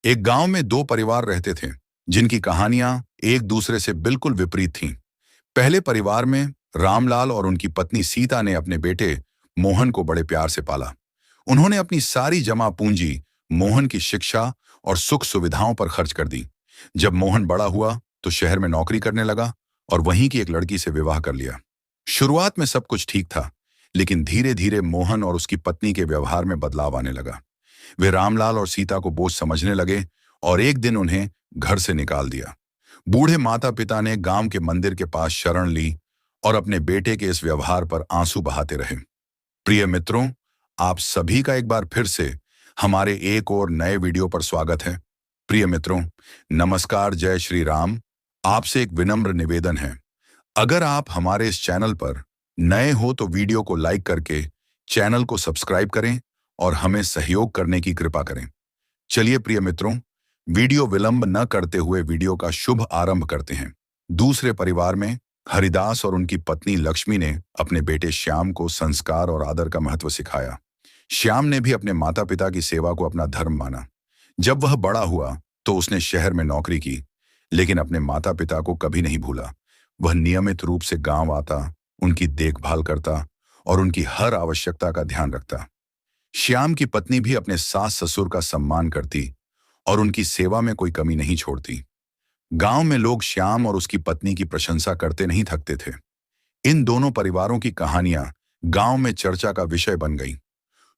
एक गांव में दो परिवार रहते थे जिनकी कहानियां एक दूसरे से बिल्कुल विपरीत थीं। पहले परिवार में रामलाल और उनकी पत्नी सीता ने अपने बेटे मोहन को बड़े प्यार से पाला। उन्होंने अपनी सारी जमा पूंजी मोहन की शिक्षा और सुख सुविधाओं पर खर्च कर दी। जब मोहन बड़ा हुआ तो शहर में नौकरी करने लगा और वहीं की एक लड़की से विवाह कर लिया। शुरुआत में सब कुछ ठीक था, लेकिन धीरे धीरे मोहन और उसकी पत्नी के व्यवहार में बदलाव आने लगा। वे रामलाल और सीता को बोझ समझने लगे और एक दिन उन्हें घर से निकाल दिया। बूढ़े माता पिता ने गांव के मंदिर के पास शरण ली और अपने बेटे के इस व्यवहार पर आंसू बहाते रहे। प्रिय मित्रों, आप सभी का एक बार फिर से हमारे एक और नए वीडियो पर स्वागत है। प्रिय मित्रों, नमस्कार, जय श्री राम। आपसे एक विनम्र निवेदन है, अगर आप हमारे इस चैनल पर नए हो तो वीडियो को लाइक करके चैनल को सब्सक्राइब करें और हमें सहयोग करने की कृपा करें। चलिए प्रिय मित्रों, वीडियो विलंब न करते हुए वीडियो का शुभ आरंभ करते हैं। दूसरे परिवार में हरिदास और उनकी पत्नी लक्ष्मी ने अपने बेटे श्याम को संस्कार और आदर का महत्व सिखाया। श्याम ने भी अपने माता पिता की सेवा को अपना धर्म माना। जब वह बड़ा हुआ तो उसने शहर में नौकरी की, लेकिन अपने माता पिता को कभी नहीं भूला। वह नियमित रूप से गांव आता, उनकी देखभाल करता और उनकी हर आवश्यकता का ध्यान रखता। श्याम की पत्नी भी अपने सास ससुर का सम्मान करती और उनकी सेवा में कोई कमी नहीं छोड़ती। गांव में लोग श्याम और उसकी पत्नी की प्रशंसा करते नहीं थकते थे। इन दोनों परिवारों की कहानियां गांव में चर्चा का विषय बन गईं।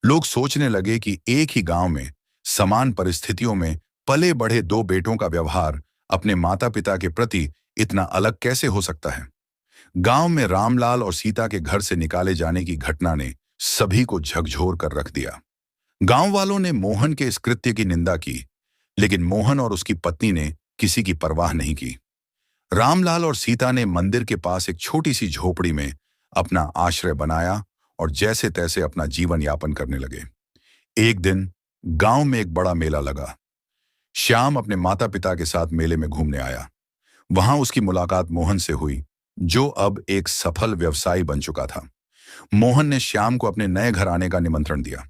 लोग सोचने लगे कि एक ही गांव में समान परिस्थितियों में पले बढ़े दो बेटों का व्यवहार अपने माता पिता के प्रति इतना अलग कैसे हो सकता है। गांव में रामलाल और सीता के घर से निकाले जाने की घटना ने सभी को झकझोर कर रख दिया। गांव वालों ने मोहन के इस कृत्य की निंदा की, लेकिन मोहन और उसकी पत्नी ने किसी की परवाह नहीं की। रामलाल और सीता ने मंदिर के पास एक छोटी सी झोपड़ी में अपना आश्रय बनाया और जैसे तैसे अपना जीवन यापन करने लगे। एक दिन गांव में एक बड़ा मेला लगा। श्याम अपने माता पिता के साथ मेले में घूमने आया। वहां उसकी मुलाकात मोहन से हुई, जो अब एक सफल व्यवसायी बन चुका था। मोहन ने श्याम को अपने नए घर आने का निमंत्रण दिया।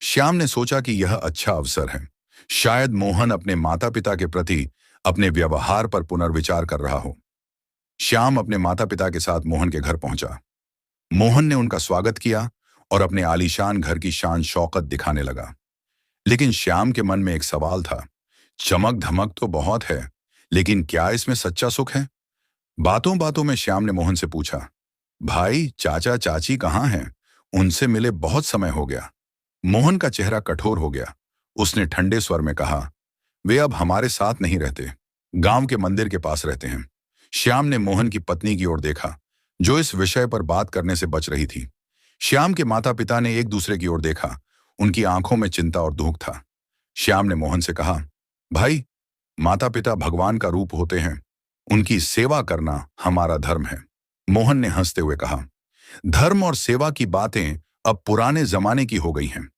श्याम ने सोचा कि यह अच्छा अवसर है। शायद मोहन अपने माता पिता के प्रति अपने व्यवहार पर पुनर्विचार कर रहा हो। श्याम अपने माता पिता के साथ मोहन के घर पहुंचा। मोहन ने उनका स्वागत किया और अपने आलीशान घर की शान शौकत दिखाने लगा। लेकिन श्याम के मन में एक सवाल था। चमक धमक तो बहुत है, लेकिन क्या इसमें सच्चा सुख है? बातों बातों में श्याम ने मोहन से पूछा, भाई, चाचा चाची कहाँ हैं? उनसे मिले बहुत समय हो गया। मोहन का चेहरा कठोर हो गया। उसने ठंडे स्वर में कहा, वे अब हमारे साथ नहीं रहते, गांव के मंदिर के पास रहते हैं। श्याम ने मोहन की पत्नी की ओर देखा, जो इस विषय पर बात करने से बच रही थी। श्याम के माता पिता ने एक दूसरे की ओर देखा। उनकी आंखों में चिंता और दुख था। श्याम ने मोहन से कहा, भाई, माता पिता भगवान का रूप होते हैं, उनकी सेवा करना हमारा धर्म है। मोहन ने हंसते हुए कहा, धर्म और सेवा की बातें अब पुराने जमाने की हो गई हैं।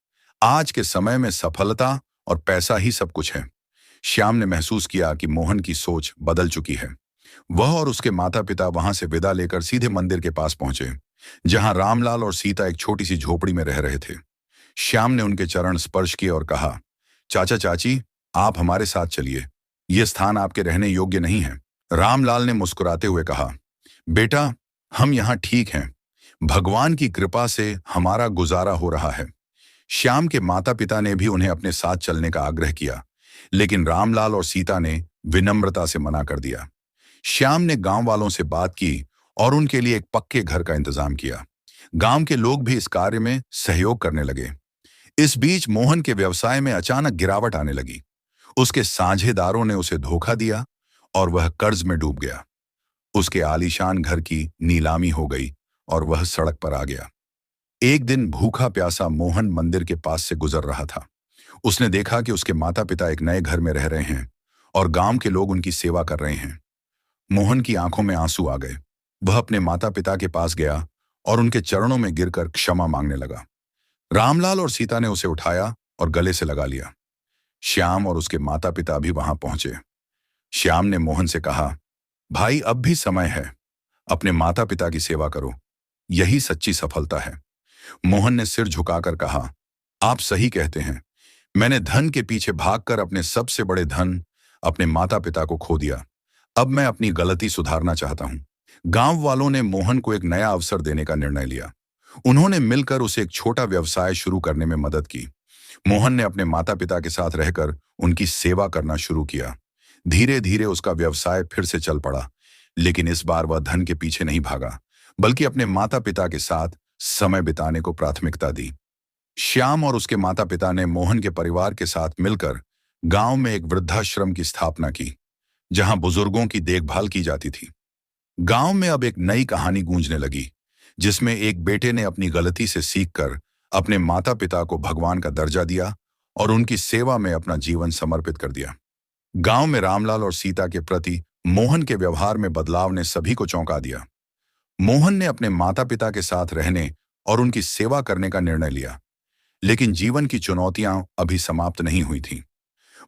आज के समय में सफलता और पैसा ही सब कुछ है। श्याम ने महसूस किया कि मोहन की सोच बदल चुकी है। वह और उसके माता पिता वहां से विदा लेकर सीधे मंदिर के पास पहुंचे, जहां रामलाल और सीता एक छोटी सी झोपड़ी में रह रहे थे। श्याम ने उनके चरण स्पर्श किए और कहा, चाचा चाची, आप हमारे साथ चलिए, यह स्थान आपके रहने योग्य नहीं है। रामलाल ने मुस्कुराते हुए कहा, बेटा, हम यहाँ ठीक हैं, भगवान की कृपा से हमारा गुजारा हो रहा है। श्याम के माता पिता ने भी उन्हें अपने साथ चलने का आग्रह किया, लेकिन रामलाल और सीता ने विनम्रता से मना कर दिया। श्याम ने गांव वालों से बात की और उनके लिए एक पक्के घर का इंतजाम किया। गांव के लोग भी इस कार्य में सहयोग करने लगे। इस बीच मोहन के व्यवसाय में अचानक गिरावट आने लगी। उसके साझेदारों ने उसे धोखा दिया और वह कर्ज में डूब गया। उसके आलीशान घर की नीलामी हो गई और वह सड़क पर आ गया। एक दिन भूखा प्यासा मोहन मंदिर के पास से गुजर रहा था। उसने देखा कि उसके माता पिता एक नए घर में रह रहे हैं और गांव के लोग उनकी सेवा कर रहे हैं। मोहन की आंखों में आंसू आ गए। वह अपने माता पिता के पास गया और उनके चरणों में गिरकर क्षमा मांगने लगा। रामलाल और सीता ने उसे उठाया और गले से लगा लिया। श्याम और उसके माता पिता भी वहां पहुंचे। श्याम ने मोहन से कहा, भाई, अब भी समय है, अपने माता पिता की सेवा करो, यही सच्ची सफलता है। मोहन ने सिर झुकाकर कहा, आप सही कहते हैं, मैंने धन के पीछे भागकर अपने सबसे बड़े धन, अपने माता पिता को खो दिया। अब मैं अपनी गलती सुधारना चाहता हूँ। गांव वालों ने मोहन को एक नया अवसर देने का निर्णय लिया। उन्होंने मिलकर उसे एक छोटा व्यवसाय शुरू करने में मदद की। मोहन ने अपने माता पिता के साथ रहकर उनकी सेवा करना शुरू किया। धीरे धीरे उसका व्यवसाय फिर से चल पड़ा, लेकिन इस बार वह धन के पीछे नहीं भागा, बल्कि अपने माता पिता के साथ समय बिताने को प्राथमिकता दी। श्याम और उसके माता पिता ने मोहन के परिवार के साथ मिलकर गांव में एक वृद्धाश्रम की स्थापना की, जहां बुजुर्गों की देखभाल की जाती थी। गांव में अब एक नई कहानी गूंजने लगी, जिसमें एक बेटे ने अपनी गलती से सीखकर अपने माता पिता को भगवान का दर्जा दिया और उनकी सेवा में अपना जीवन समर्पित कर दिया। गांव में रामलाल और सीता के प्रति मोहन के व्यवहार में बदलाव ने सभी को चौंका दिया। मोहन ने अपने माता पिता के साथ रहने और उनकी सेवा करने का निर्णय लिया, लेकिन जीवन की चुनौतियां अभी समाप्त नहीं हुई थीं।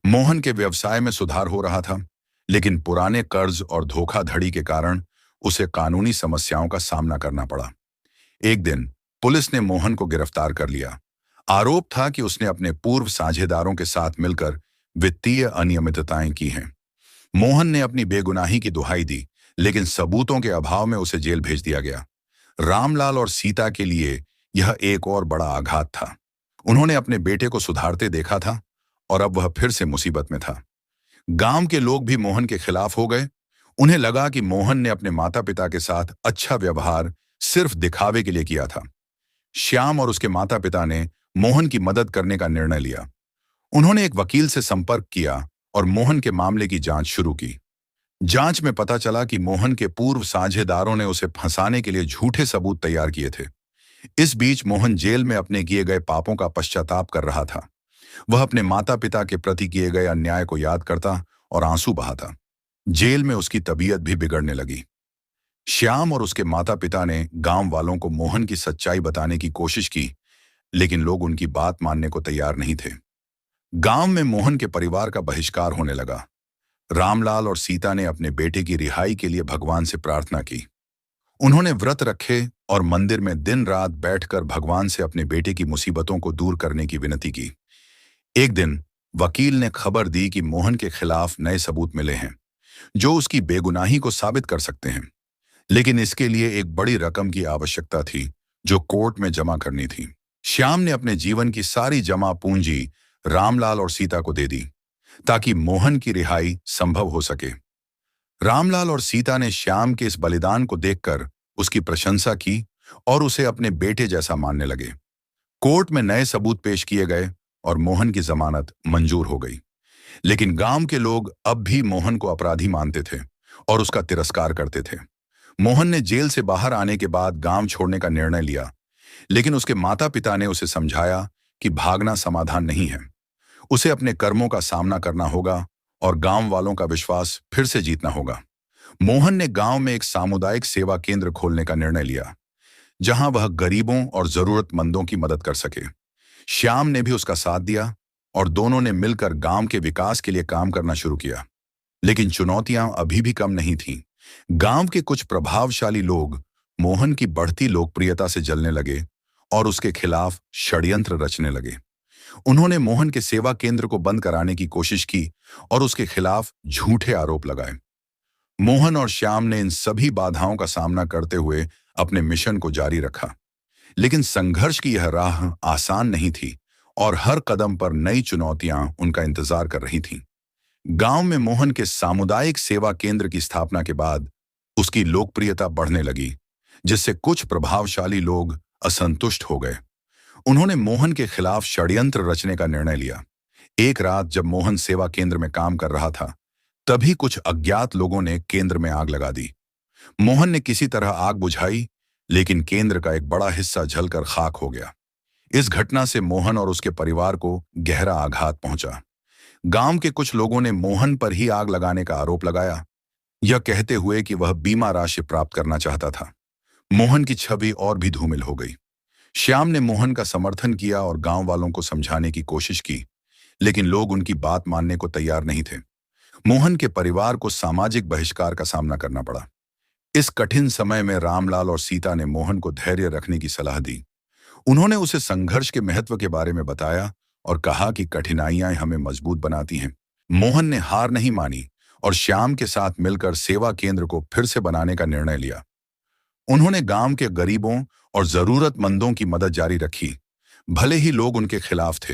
मोहन के व्यवसाय में सुधार हो रहा था, लेकिन पुराने कर्ज और धोखाधड़ी के कारण उसे कानूनी समस्याओं का सामना करना पड़ा। एक दिन पुलिस ने मोहन को गिरफ्तार कर लिया। आरोप था कि उसने अपने पूर्व साझेदारों के साथ मिलकर वित्तीय अनियमितताएं की हैं। मोहन ने अपनी बेगुनाही की दुहाई दी, लेकिन सबूतों के अभाव में उसे जेल भेज दिया गया। रामलाल और सीता के लिए यह एक और बड़ा आघात था। उन्होंने अपने बेटे को सुधारते देखा था और अब वह फिर से मुसीबत में था। गांव के लोग भी मोहन के खिलाफ हो गए। उन्हें लगा कि मोहन ने अपने माता पिता के साथ अच्छा व्यवहार सिर्फ दिखावे के लिए किया था। श्याम और उसके माता पिता ने मोहन की मदद करने का निर्णय लिया। उन्होंने एक वकील से संपर्क किया और मोहन के मामले की जांच शुरू की। जांच में पता चला कि मोहन के पूर्व साझेदारों ने उसे फंसाने के लिए झूठे सबूत तैयार किए थे। इस बीच मोहन जेल में अपने किए गए पापों का पश्चाताप कर रहा था। वह अपने माता पिता के प्रति किए गए अन्याय को याद करता और आंसू बहाता। जेल में उसकी तबीयत भी बिगड़ने लगी। श्याम और उसके माता पिता ने गांव वालों को मोहन की सच्चाई बताने की कोशिश की, लेकिन लोग उनकी बात मानने को तैयार नहीं थे। गांव में मोहन के परिवार का बहिष्कार होने लगा। रामलाल और सीता ने अपने बेटे की रिहाई के लिए भगवान से प्रार्थना की। उन्होंने व्रत रखे और मंदिर में दिन रात बैठकर भगवान से अपने बेटे की मुसीबतों को दूर करने की विनती की। एक दिन वकील ने खबर दी कि मोहन के खिलाफ नए सबूत मिले हैं, जो उसकी बेगुनाही को साबित कर सकते हैं, लेकिन इसके लिए एक बड़ी रकम की आवश्यकता थी, जो कोर्ट में जमा करनी थी। श्याम ने अपने जीवन की सारी जमा पूंजी रामलाल और सीता को दे दी, ताकि मोहन की रिहाई संभव हो सके। रामलाल और सीता ने श्याम के इस बलिदान को देखकर उसकी प्रशंसा की और उसे अपने बेटे जैसा मानने लगे। कोर्ट में नए सबूत पेश किए गए और मोहन की जमानत मंजूर हो गई, लेकिन गांव के लोग अब भी मोहन को अपराधी मानते थे और उसका तिरस्कार करते थे। मोहन ने जेल से बाहर आने के बाद गांव छोड़ने का निर्णय लिया, लेकिन उसके माता पिता ने उसे समझाया कि भागना समाधान नहीं है। उसे अपने कर्मों का सामना करना होगा और गांव वालों का विश्वास फिर से जीतना होगा। मोहन ने गांव में एक सामुदायिक सेवा केंद्र खोलने का निर्णय लिया, जहां वह गरीबों और जरूरतमंदों की मदद कर सके। श्याम ने भी उसका साथ दिया और दोनों ने मिलकर गांव के विकास के लिए काम करना शुरू किया। लेकिन चुनौतियां अभी भी कम नहीं थीं। गांव के कुछ प्रभावशाली लोग मोहन की बढ़ती लोकप्रियता से जलने लगे और उसके खिलाफ षड्यंत्र रचने लगे। उन्होंने मोहन के सेवा केंद्र को बंद कराने की कोशिश की और उसके खिलाफ झूठे आरोप लगाए। मोहन और श्याम ने इन सभी बाधाओं का सामना करते हुए अपने मिशन को जारी रखा, लेकिन संघर्ष की यह राह आसान नहीं थी और हर कदम पर नई चुनौतियां उनका इंतजार कर रही थीं। गांव में मोहन के सामुदायिक सेवा केंद्र की स्थापना के बाद उसकी लोकप्रियता बढ़ने लगी, जिससे कुछ प्रभावशाली लोग असंतुष्ट हो गए। उन्होंने मोहन के खिलाफ षड्यंत्र रचने का निर्णय लिया। एक रात जब मोहन सेवा केंद्र में काम कर रहा था, तभी कुछ अज्ञात लोगों ने केंद्र में आग लगा दी। मोहन ने किसी तरह आग बुझाई, लेकिन केंद्र का एक बड़ा हिस्सा जलकर खाक हो गया। इस घटना से मोहन और उसके परिवार को गहरा आघात पहुंचा। गांव के कुछ लोगों ने मोहन पर ही आग लगाने का आरोप लगाया, यह कहते हुए कि वह बीमा राशि प्राप्त करना चाहता था। मोहन की छवि और भी धूमिल हो गई। श्याम ने मोहन का समर्थन किया और गांव वालों को समझाने की कोशिश की, लेकिन लोग उनकी बात मानने को तैयार नहीं थे। मोहन के परिवार को सामाजिक बहिष्कार का सामना करना पड़ा। इस कठिन समय में रामलाल और सीता ने मोहन को धैर्य रखने की सलाह दी। उन्होंने उसे संघर्ष के महत्व के बारे में बताया और कहा कि कठिनाइयां हमें मजबूत बनाती हैं। मोहन ने हार नहीं मानी और श्याम के साथ मिलकर सेवा केंद्र को फिर से बनाने का निर्णय लिया। उन्होंने गांव के गरीबों और जरूरतमंदों की मदद जारी रखी, भले ही लोग उनके खिलाफ थे।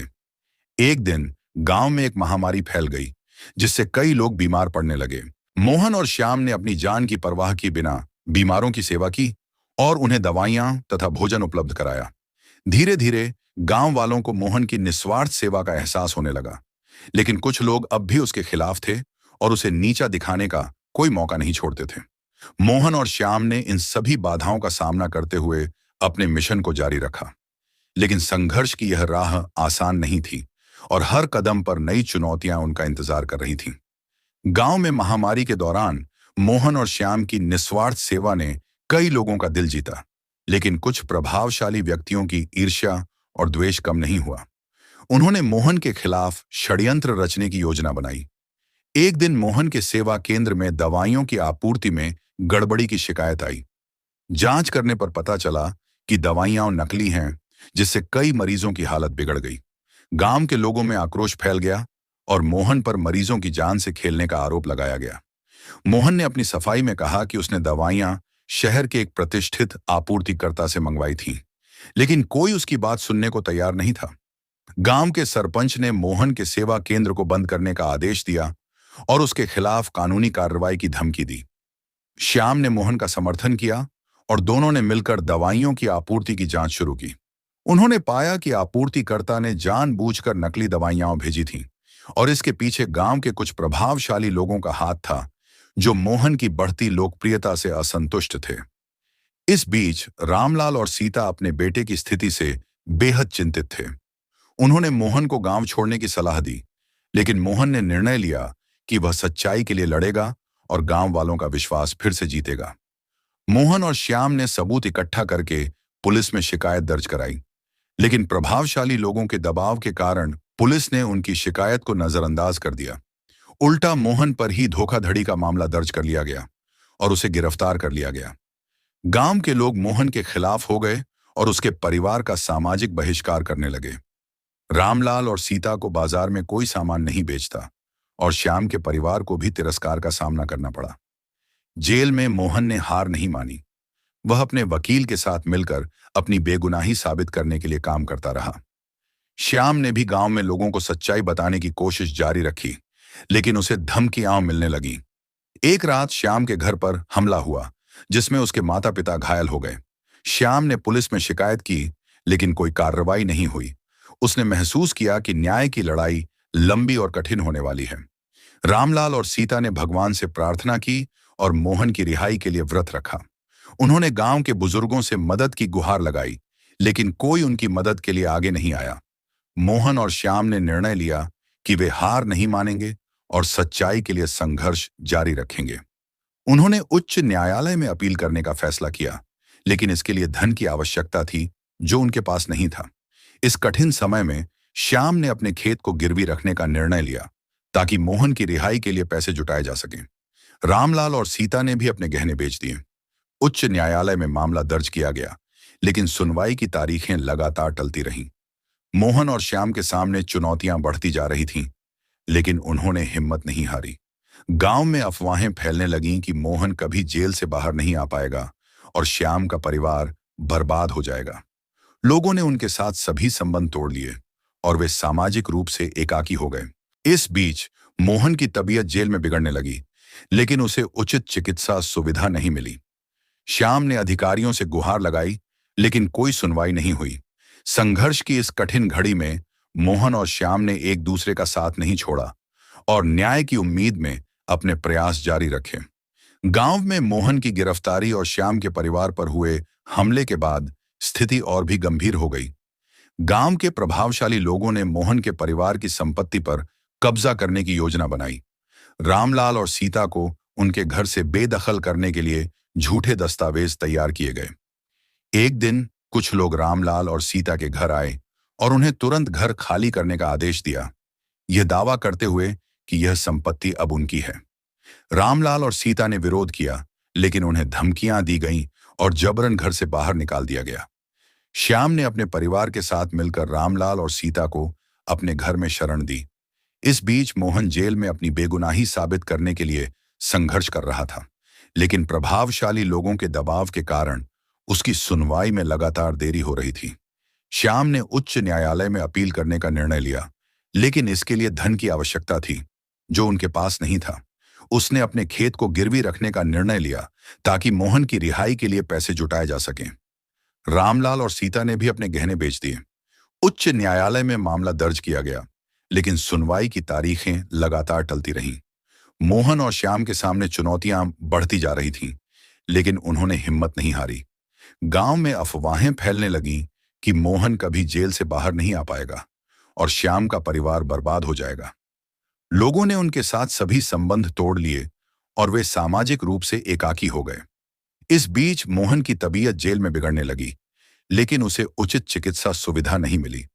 एक दिन गांव में एक महामारी फैल गई, जिससे कई लोग बीमार पड़ने लगे। मोहन और श्याम ने अपनी जान की परवाह किए बिना बीमारों की सेवा की और उन्हें दवाइयां तथा भोजन उपलब्ध कराया। धीरे धीरे गांव वालों को मोहन की निस्वार्थ सेवा का एहसास होने लगा, लेकिन कुछ लोग अब भी उसके खिलाफ थे और उसे नीचा दिखाने का कोई मौका नहीं छोड़ते थे। मोहन और श्याम ने इन सभी बाधाओं का सामना करते हुए अपने मिशन को जारी रखा, लेकिन संघर्ष की यह राह आसान नहीं थी और हर कदम पर नई चुनौतियां उनका इंतजार कर रही थीं। गांव में महामारी के दौरान मोहन और श्याम की निस्वार्थ सेवा ने कई लोगों का दिल जीता, लेकिन कुछ प्रभावशाली व्यक्तियों की ईर्ष्या और द्वेष कम नहीं हुआ। उन्होंने मोहन के खिलाफ षड्यंत्र रचने की योजना बनाई। एक दिन मोहन के सेवा केंद्र में दवाइयों की आपूर्ति में गड़बड़ी की शिकायत आई। जांच करने पर पता चला कि दवाइयां नकली हैं, जिससे कई मरीजों की हालत बिगड़ गई। गांव के लोगों में आक्रोश फैल गया और मोहन पर मरीजों की जान से खेलने का आरोप लगाया गया। मोहन ने अपनी सफाई में कहा कि उसने दवाइयां शहर के एक प्रतिष्ठित आपूर्तिकर्ता से मंगवाई थीं, लेकिन कोई उसकी बात सुनने को तैयार नहीं था। गांव के सरपंच ने मोहन के सेवा केंद्र को बंद करने का आदेश दिया और उसके खिलाफ कानूनी कार्रवाई की धमकी दी। श्याम ने मोहन का समर्थन किया और दोनों ने मिलकर दवाइयों की आपूर्ति की जांच शुरू की। उन्होंने पाया कि आपूर्तिकर्ता ने जानबूझकर नकली दवाइयां भेजी थीं और इसके पीछे गांव के कुछ प्रभावशाली लोगों का हाथ था, जो मोहन की बढ़ती लोकप्रियता से असंतुष्ट थे। इस बीच रामलाल और सीता अपने बेटे की स्थिति से बेहद चिंतित थे। उन्होंने मोहन को गांव छोड़ने की सलाह दी, लेकिन मोहन ने निर्णय लिया कि वह सच्चाई के लिए लड़ेगा और गांव वालों का विश्वास फिर से जीतेगा। मोहन और श्याम ने सबूत इकट्ठा करके पुलिस में शिकायत दर्ज कराई, लेकिन प्रभावशाली लोगों के दबाव के कारण पुलिस ने उनकी शिकायत को नजरअंदाज कर दिया। उल्टा मोहन पर ही धोखाधड़ी का मामला दर्ज कर लिया गया और उसे गिरफ्तार कर लिया गया। गांव के लोग मोहन के खिलाफ हो गए और उसके परिवार का सामाजिक बहिष्कार करने लगे। रामलाल और सीता को बाजार में कोई सामान नहीं बेचता और श्याम के परिवार को भी तिरस्कार का सामना करना पड़ा। जेल में मोहन ने हार नहीं मानी। वह अपने वकील के साथ मिलकर अपनी बेगुनाही साबित करने के लिए काम करता रहा। श्याम ने भी गांव में लोगों को सच्चाई बताने की कोशिश जारी रखी, लेकिन उसे धमकियां मिलने लगी। एक रात श्याम के घर पर हमला हुआ, जिसमें उसके माता पिता घायल हो गए। श्याम ने पुलिस में शिकायत की, लेकिन कोई कार्रवाई नहीं हुई। उसने महसूस किया कि न्याय की लड़ाई लंबी और कठिन होने वाली है। रामलाल और सीता ने भगवान से प्रार्थना की और मोहन की रिहाई के लिए व्रत रखा। उन्होंने गांव के बुजुर्गों से मदद की गुहार लगाई, लेकिन कोई उनकी मदद के लिए आगे नहीं आया। मोहन और श्याम ने निर्णय लिया कि वे हार नहीं मानेंगे और सच्चाई के लिए संघर्ष जारी रखेंगे। उन्होंने उच्च न्यायालय में अपील करने का फैसला किया, लेकिन इसके लिए धन की आवश्यकता थी, जो उनके पास नहीं था। इस कठिन समय में श्याम ने अपने खेत को गिरवी रखने का निर्णय लिया, ताकि मोहन की रिहाई के लिए पैसे जुटाए जा सकें। रामलाल और सीता ने भी अपने गहने बेच दिए। उच्च न्यायालय में मामला दर्ज किया गया, लेकिन सुनवाई की तारीखें लगातार टलती रहीं। मोहन और श्याम के सामने चुनौतियां बढ़ती जा रही थीं, लेकिन उन्होंने हिम्मत नहीं हारी। गांव में अफवाहें फैलने लगीं कि मोहन कभी जेल से बाहर नहीं आ पाएगा और श्याम का परिवार बर्बाद हो जाएगा। लोगों ने उनके साथ सभी संबंध तोड़ लिए और वे सामाजिक रूप से एकाकी हो गए। इस बीच मोहन की तबीयत जेल में बिगड़ने लगी, लेकिन उसे उचित चिकित्सा सुविधा नहीं मिली। श्याम ने अधिकारियों से गुहार लगाई, लेकिन कोई सुनवाई नहीं हुई। संघर्ष की इस कठिन घड़ी में मोहन और श्याम ने एक दूसरे का साथ नहीं छोड़ा और न्याय की उम्मीद में अपने प्रयास जारी रखे। गांव में मोहन की गिरफ्तारी और श्याम के परिवार पर हुए हमले के बाद स्थिति और भी गंभीर हो गई। गांव के प्रभावशाली लोगों ने मोहन के परिवार की संपत्ति पर कब्जा करने की योजना बनाई। रामलाल और सीता को उनके घर से बेदखल करने के लिए झूठे दस्तावेज तैयार किए गए। एक दिन कुछ लोग रामलाल और सीता के घर आए और उन्हें तुरंत घर खाली करने का आदेश दिया, यह दावा करते हुए कि यह संपत्ति अब उनकी है। रामलाल और सीता ने विरोध किया, लेकिन उन्हें धमकियां दी गईं और जबरन घर से बाहर निकाल दिया गया। श्याम ने अपने परिवार के साथ मिलकर रामलाल और सीता को अपने घर में शरण दी। इस बीच मोहन जेल में अपनी बेगुनाही साबित करने के लिए संघर्ष कर रहा था, लेकिन प्रभावशाली लोगों के दबाव के कारण उसकी सुनवाई में लगातार देरी हो रही थी। श्याम ने उच्च न्यायालय में अपील करने का निर्णय लिया, लेकिन इसके लिए धन की आवश्यकता थी, जो उनके पास नहीं था। उसने अपने खेत को गिरवी रखने का निर्णय लिया ताकि मोहन की रिहाई के लिए पैसे जुटाए जा सकें। रामलाल और सीता ने भी अपने गहने बेच दिए। उच्च न्यायालय में मामला दर्ज किया गया, लेकिन सुनवाई की तारीखें लगातार टलती रहीं। मोहन और श्याम के सामने चुनौतियां बढ़ती जा रही थीं, लेकिन उन्होंने हिम्मत नहीं हारी। गांव में अफवाहें फैलने लगीं कि मोहन कभी जेल से बाहर नहीं आ पाएगा और श्याम का परिवार बर्बाद हो जाएगा। लोगों ने उनके साथ सभी संबंध तोड़ लिए और वे सामाजिक रूप से एकाकी हो गए। इस बीच मोहन की तबीयत जेल में बिगड़ने लगी, लेकिन उसे उचित चिकित्सा सुविधा नहीं मिली।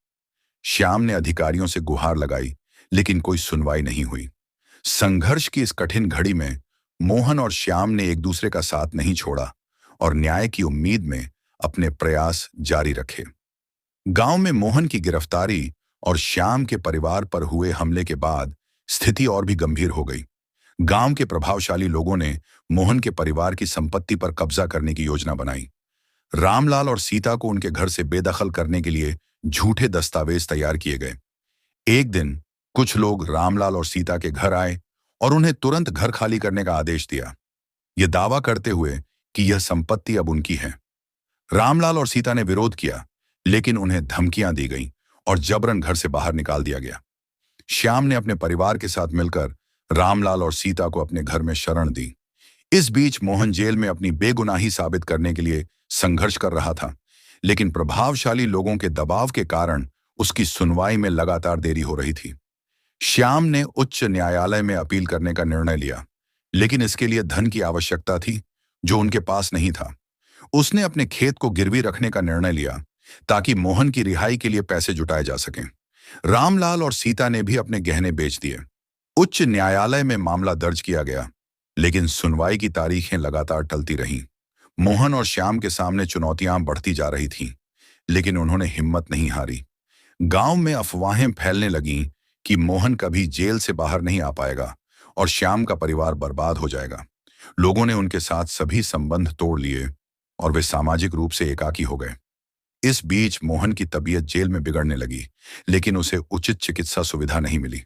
श्याम ने अधिकारियों से गुहार लगाई, लेकिन कोई सुनवाई नहीं हुई। संघर्ष की इस कठिन घड़ी में मोहन और श्याम ने एक दूसरे का साथ नहीं छोड़ा और न्याय की उम्मीद में अपने प्रयास जारी रखे। गांव में मोहन की गिरफ्तारी और श्याम के परिवार पर हुए हमले के बाद स्थिति और भी गंभीर हो गई। गांव के प्रभावशाली लोगों ने मोहन के परिवार की संपत्ति पर कब्जा करने की योजना बनाई। रामलाल और सीता को उनके घर से बेदखल करने के लिए झूठे दस्तावेज तैयार किए गए। एक दिन कुछ लोग रामलाल और सीता के घर आए और उन्हें तुरंत घर खाली करने का आदेश दिया, ये दावा करते हुए कि यह संपत्ति अब उनकी है। रामलाल और सीता ने विरोध किया, लेकिन उन्हें धमकियां दी गईं और जबरन घर से बाहर निकाल दिया गया। श्याम ने अपने परिवार के साथ मिलकर रामलाल और सीता को अपने घर में शरण दी। इस बीच मोहन जेल में अपनी बेगुनाही साबित करने के लिए संघर्ष कर रहा था, लेकिन प्रभावशाली लोगों के दबाव के कारण उसकी सुनवाई में लगातार देरी हो रही थी। श्याम ने उच्च न्यायालय में अपील करने का निर्णय लिया, लेकिन इसके लिए धन की आवश्यकता थी, जो उनके पास नहीं था। उसने अपने खेत को गिरवी रखने का निर्णय लिया ताकि मोहन की रिहाई के लिए पैसे जुटाए जा सकें। रामलाल और सीता ने भी अपने गहने बेच दिए। उच्च न्यायालय में मामला दर्ज किया गया, लेकिन सुनवाई की तारीखें लगातार टलती रहीं। मोहन और श्याम के सामने चुनौतियां बढ़ती जा रही थीं, लेकिन उन्होंने हिम्मत नहीं हारी। गांव में अफवाहें फैलने लगीं कि मोहन कभी जेल से बाहर नहीं आ पाएगा और श्याम का परिवार बर्बाद हो जाएगा। लोगों ने उनके साथ सभी संबंध तोड़ लिए और वे सामाजिक रूप से एकाकी हो गए। इस बीच मोहन की तबीयत जेल में बिगड़ने लगी, लेकिन उसे उचित चिकित्सा सुविधा नहीं मिली।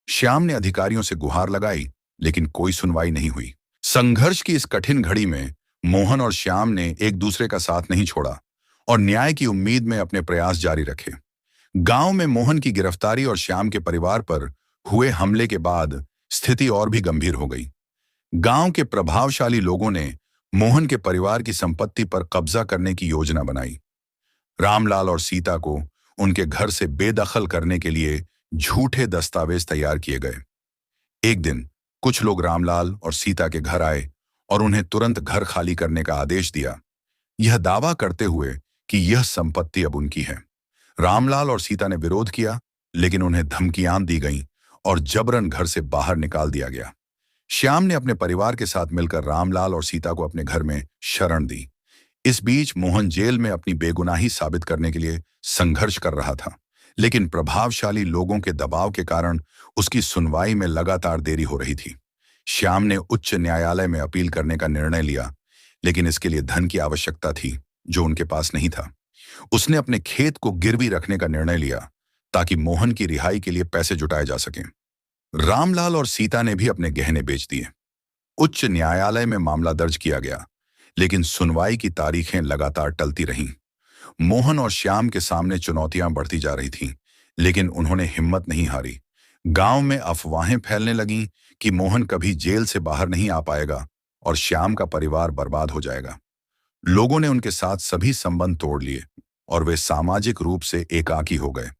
श्याम ने अधिकारियों से गुहार लगाई, लेकिन कोई सुनवाई नहीं हुई। संघर्ष की इस कठिन घड़ी में मोहन और श्याम ने एक दूसरे का साथ नहीं छोड़ा और न्याय की उम्मीद में अपने प्रयास जारी रखे। गांव में मोहन की गिरफ्तारी और श्याम के परिवार पर हुए हमले के बाद स्थिति और भी गंभीर हो गई। गांव के प्रभावशाली लोगों ने मोहन के परिवार की संपत्ति पर कब्जा करने की योजना बनाई। रामलाल और सीता को उनके घर से बेदखल करने के लिए झूठे दस्तावेज तैयार किए गए। एक दिन कुछ लोग रामलाल और सीता के घर आए और उन्हें तुरंत घर खाली करने का आदेश दिया, यह दावा करते हुए कि यह संपत्ति अब उनकी है। रामलाल और सीता ने विरोध किया, लेकिन उन्हें धमकियां दी गईं और जबरन घर से बाहर निकाल दिया गया। श्याम ने अपने परिवार के साथ मिलकर रामलाल और सीता को अपने घर में शरण दी। इस बीच मोहन जेल में अपनी बेगुनाही साबित करने के लिए संघर्ष कर रहा था, लेकिन प्रभावशाली लोगों के दबाव के कारण उसकी सुनवाई में लगातार देरी हो रही थी। श्याम ने उच्च न्यायालय में अपील करने का निर्णय लिया, लेकिन इसके लिए धन की आवश्यकता थी, जो उनके पास नहीं था। उसने अपने खेत को गिरवी रखने का निर्णय लिया ताकि मोहन की रिहाई के लिए पैसे जुटाए जा सकें। रामलाल और सीता ने भी अपने गहने बेच दिए। उच्च न्यायालय में मामला दर्ज किया गया, लेकिन सुनवाई की तारीखें लगातार टलती रहीं। मोहन और श्याम के सामने चुनौतियां बढ़ती जा रही थीं, लेकिन उन्होंने हिम्मत नहीं हारी। गांव में अफवाहें फैलने लगीं कि मोहन कभी जेल से बाहर नहीं आ पाएगा और श्याम का परिवार बर्बाद हो जाएगा। लोगों ने उनके साथ सभी संबंध तोड़ लिए और वे सामाजिक रूप से एकाकी हो गए।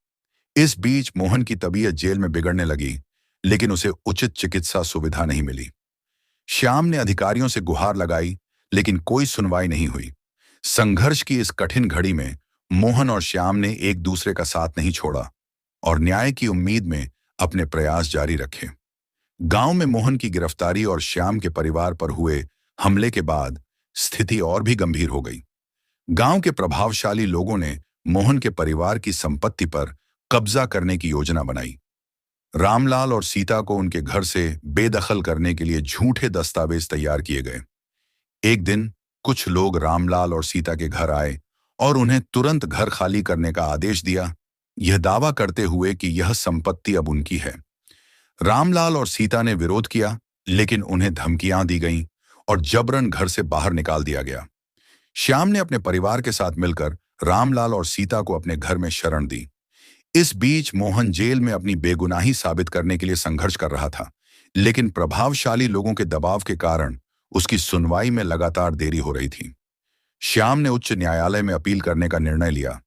इस बीच मोहन की तबीयत जेल में बिगड़ने लगी, लेकिन उसे उचित चिकित्सा सुविधा नहीं मिली। श्याम ने अधिकारियों से गुहार लगाई, लेकिन कोई सुनवाई नहीं हुई। संघर्ष की इस कठिन घड़ी में मोहन और श्याम ने एक दूसरे का साथ नहीं छोड़ा और न्याय की उम्मीद में अपने प्रयास जारी रखे। गांव में मोहन की गिरफ्तारी और श्याम के परिवार पर हुए हमले के बाद स्थिति और भी गंभीर हो गई। गांव के प्रभावशाली लोगों ने मोहन के परिवार की संपत्ति पर कब्जा करने की योजना बनाई। रामलाल और सीता को उनके घर से बेदखल करने के लिए झूठे दस्तावेज तैयार किए गए। एक दिन कुछ लोग रामलाल और सीता के घर आए और उन्हें तुरंत घर खाली करने का आदेश दिया, यह दावा करते हुए कि यह संपत्ति अब उनकी है। रामलाल और सीता ने विरोध किया, लेकिन उन्हें धमकियां दी गईं और जबरन घर से बाहर निकाल दिया गया। श्याम ने अपने परिवार के साथ मिलकर रामलाल और सीता को अपने घर में शरण दी। इस बीच मोहन जेल में अपनी बेगुनाही साबित करने के लिए संघर्ष कर रहा था, लेकिन प्रभावशाली लोगों के दबाव के कारण उसकी सुनवाई में लगातार देरी हो रही थी। श्याम ने उच्च न्यायालय में अपील करने का निर्णय लिया,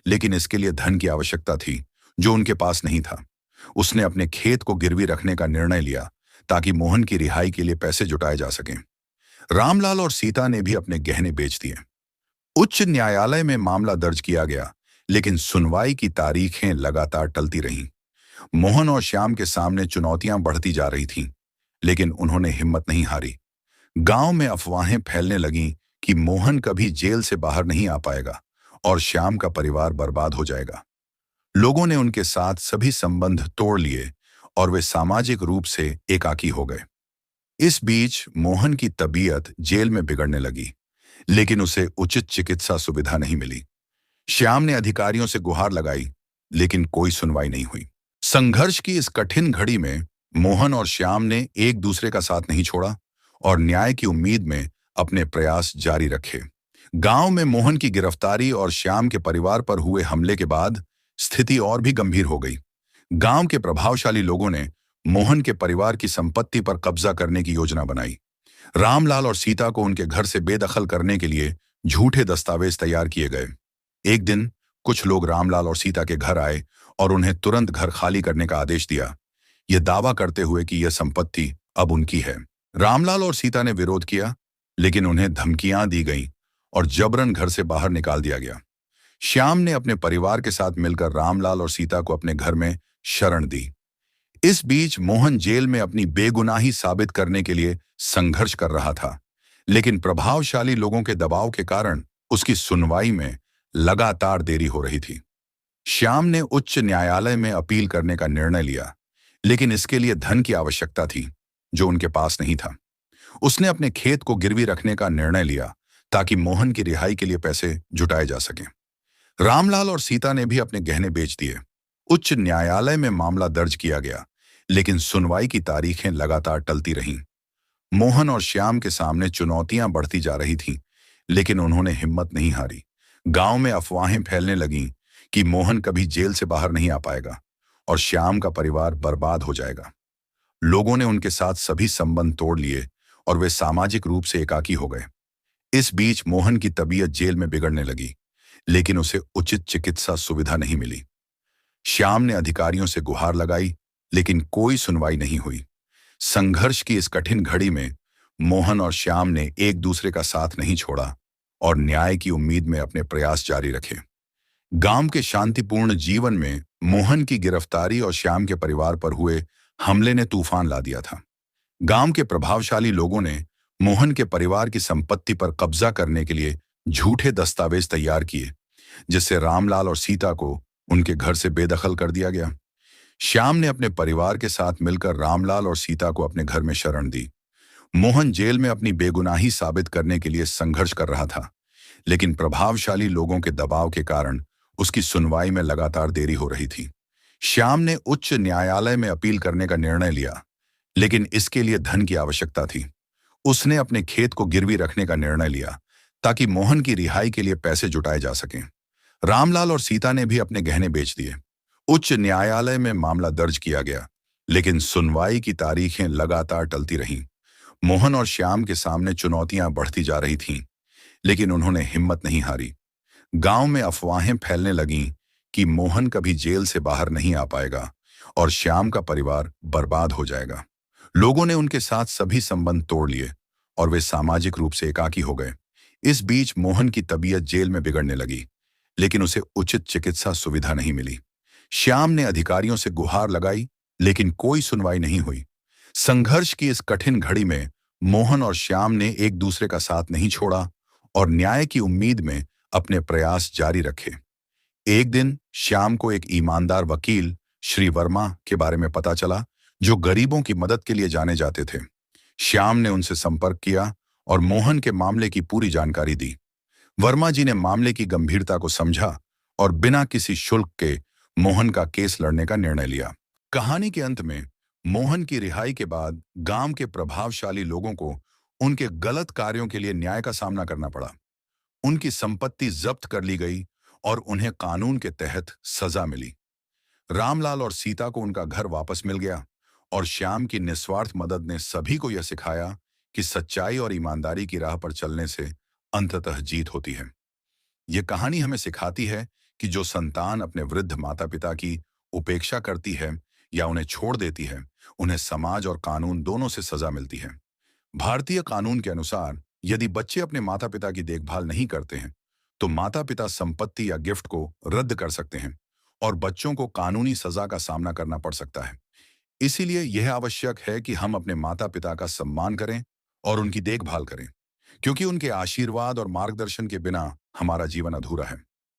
लेकिन इसके लिए धन की आवश्यकता थी, जो उनके पास नहीं था। उसने अपने खेत को गिरवी रखने का निर्णय लिया ताकि मोहन की रिहाई के लिए पैसे जुटाए जा सकें। रामलाल और सीता ने भी अपने गहने बेच दिए। उच्च न्यायालय में मामला दर्ज किया गया, लेकिन सुनवाई की तारीखें लगातार टलती रहीं। मोहन और श्याम के सामने चुनौतियां बढ़ती जा रही थीं, लेकिन उन्होंने हिम्मत नहीं हारी। गांव में अफवाहें फैलने लगीं कि मोहन कभी जेल से बाहर नहीं आ पाएगा और श्याम का परिवार बर्बाद हो जाएगा। लोगों ने उनके साथ सभी संबंध तोड़ लिए और वे सामाजिक रूप से एकाकी हो गए। इस बीच मोहन की तबीयत जेल में बिगड़ने लगी, लेकिन उसे उचित चिकित्सा सुविधा नहीं मिली। श्याम ने अधिकारियों से गुहार लगाई, लेकिन कोई सुनवाई नहीं हुई। संघर्ष की इस कठिन घड़ी में मोहन और श्याम ने एक दूसरे का साथ नहीं छोड़ा और न्याय की उम्मीद में अपने प्रयास जारी रखे। गांव में मोहन की गिरफ्तारी और श्याम के परिवार पर हुए हमले के बाद स्थिति और भी गंभीर हो गई। गांव के प्रभावशाली लोगों ने मोहन के परिवार की संपत्ति पर कब्जा करने की योजना बनाई। रामलाल और सीता को उनके घर से बेदखल करने के लिए झूठे दस्तावेज तैयार किए गए। एक दिन कुछ लोग रामलाल और सीता के घर आए और उन्हें तुरंत घर खाली करने का आदेश दिया, यह दावा करते हुए कि यह संपत्ति अब उनकी है। रामलाल और सीता ने विरोध किया, लेकिन उन्हें धमकियां दी गईं और जबरन घर से बाहर निकाल दिया गया। श्याम ने अपने परिवार के साथ मिलकर रामलाल और सीता को अपने घर में शरण दी। इस बीच मोहन जेल में अपनी बेगुनाही साबित करने के लिए संघर्ष कर रहा था, लेकिन प्रभावशाली लोगों के दबाव के कारण उसकी सुनवाई में लगातार देरी हो रही थी। श्याम ने उच्च न्यायालय में अपील करने का निर्णय लिया, लेकिन इसके लिए धन की आवश्यकता थी, जो उनके पास नहीं था। उसने अपने खेत को गिरवी रखने का निर्णय लिया ताकि मोहन की रिहाई के लिए पैसे जुटाए जा सकें। रामलाल और सीता ने भी अपने गहने बेच दिए। उच्च न्यायालय में मामला दर्ज किया गया, लेकिन सुनवाई की तारीखें लगातार टलती रहीं। मोहन और श्याम के सामने चुनौतियां बढ़ती जा रही थीं, लेकिन उन्होंने हिम्मत नहीं हारी। गांव में अफवाहें फैलने लगीं कि मोहन कभी जेल से बाहर नहीं आ पाएगा और श्याम का परिवार बर्बाद हो जाएगा। लोगों ने उनके साथ सभी संबंध तोड़ लिए और वे सामाजिक रूप से एकाकी हो गए। इस बीच मोहन की तबीयत जेल में बिगड़ने लगी, लेकिन उसे उचित चिकित्सा सुविधा नहीं मिली। श्याम ने अधिकारियों से गुहार लगाई, लेकिन कोई सुनवाई नहीं हुई। संघर्ष की इस कठिन घड़ी में मोहन और श्याम ने एक दूसरे का साथ नहीं छोड़ा और न्याय की उम्मीद में अपने प्रयास जारी रखे। गांव के शांतिपूर्ण जीवन में मोहन की गिरफ्तारी और श्याम के परिवार पर हुए हमले ने तूफान ला दिया था। गांव के प्रभावशाली लोगों ने मोहन के परिवार की संपत्ति पर कब्जा करने के लिए झूठे दस्तावेज तैयार किए, जिससे रामलाल और सीता को उनके घर से बेदखल कर दिया गया। श्याम ने अपने परिवार के साथ मिलकर रामलाल और सीता को अपने घर में शरण दी। मोहन जेल में अपनी बेगुनाही साबित करने के लिए संघर्ष कर रहा था, लेकिन प्रभावशाली लोगों के दबाव के कारण उसकी सुनवाई में लगातार देरी हो रही थी। श्याम ने उच्च न्यायालय में अपील करने का निर्णय लिया, लेकिन इसके लिए धन की आवश्यकता थी। उसने अपने खेत को गिरवी रखने का निर्णय लिया ताकि मोहन की रिहाई के लिए पैसे जुटाए जा सकें। रामलाल और सीता ने भी अपने गहने बेच दिए। उच्च न्यायालय में मामला दर्ज किया गया, लेकिन सुनवाई की तारीखें लगातार टलती रहीं। मोहन और श्याम के सामने चुनौतियां बढ़ती जा रही थीं, लेकिन उन्होंने हिम्मत नहीं हारी। गांव में अफवाहें फैलने लगीं कि मोहन कभी जेल से बाहर नहीं आ पाएगा और श्याम का परिवार बर्बाद हो जाएगा। लोगों ने उनके साथ सभी संबंध तोड़ लिए और वे सामाजिक रूप से एकाकी हो गए। इस बीच मोहन की तबीयत जेल में बिगड़ने लगी, लेकिन उसे उचित चिकित्सा सुविधा नहीं मिली। श्याम ने अधिकारियों से गुहार लगाई, लेकिन कोई सुनवाई नहीं हुई। संघर्ष की इस कठिन घड़ी में मोहन और श्याम ने एक दूसरे का साथ नहीं छोड़ा और न्याय की उम्मीद में अपने प्रयास जारी रखे। एक दिन श्याम को एक ईमानदार वकील श्री वर्मा के बारे में पता चला, जो गरीबों की मदद के लिए जाने जाते थे। श्याम ने उनसे संपर्क किया और मोहन के मामले की पूरी जानकारी दी। वर्मा जी ने मामले की गंभीरता को समझा और बिना किसी शुल्क के मोहन का केस लड़ने का निर्णय लिया। कहानी के अंत में मोहन की रिहाई के बाद गांव के प्रभावशाली लोगों को उनके गलत कार्यों के लिए न्याय का सामना करना पड़ा। उनकी संपत्ति जब्त कर ली गई और उन्हें कानून के तहत सजा मिली। रामलाल और सीता को उनका घर वापस मिल गया और श्याम की निस्वार्थ मदद ने सभी को यह सिखाया कि सच्चाई और ईमानदारी की राह पर चलने से अंततः जीत होती है। यह कहानी हमें सिखाती है कि जो संतान अपने वृद्ध माता पिता की उपेक्षा करती है या उन्हें छोड़ देती है, उन्हें समाज और कानून दोनों से सजा मिलती है। भारतीय कानून के अनुसार यदि बच्चे अपने माता पिता की देखभाल नहीं करते हैं, तो माता पिता संपत्ति या गिफ्ट को रद्द कर सकते हैं और बच्चों को कानूनी सजा का सामना करना पड़ सकता है। इसीलिए यह आवश्यक है कि हम अपने माता पिता का सम्मान करें और उनकी देखभाल करें, क्योंकि उनके आशीर्वाद और मार्गदर्शन के बिना हमारा जीवन अधूरा है।